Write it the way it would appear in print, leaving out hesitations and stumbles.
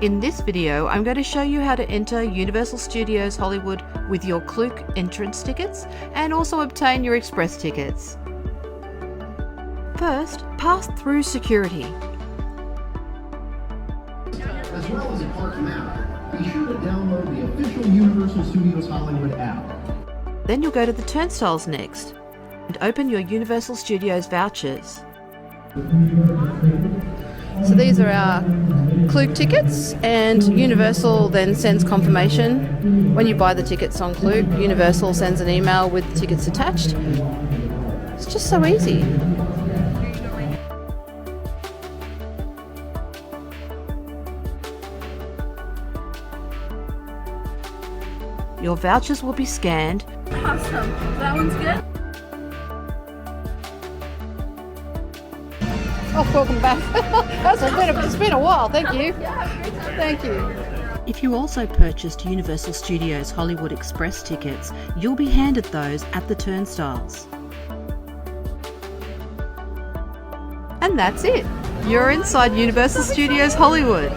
In this video, I'm going to show you how to enter Universal Studios Hollywood with your Klook entrance tickets and also obtain your express tickets. First, pass through security. As well as a park map, be sure to download the official Universal Studios Hollywood app. Then you'll go to the turnstiles next and open your Universal Studios vouchers. So these are our Klook tickets, and Universal then sends confirmation. When you buy the tickets on Klook, Universal sends an email with the tickets attached. It's just so easy. Your vouchers will be scanned. Awesome. That one's good. Oh, welcome back. It's been a while. Thank you. Thank you. If you also purchased Universal Studios Hollywood Express tickets, you'll be handed those at the turnstiles. And that's it. You're inside Universal Studios Hollywood.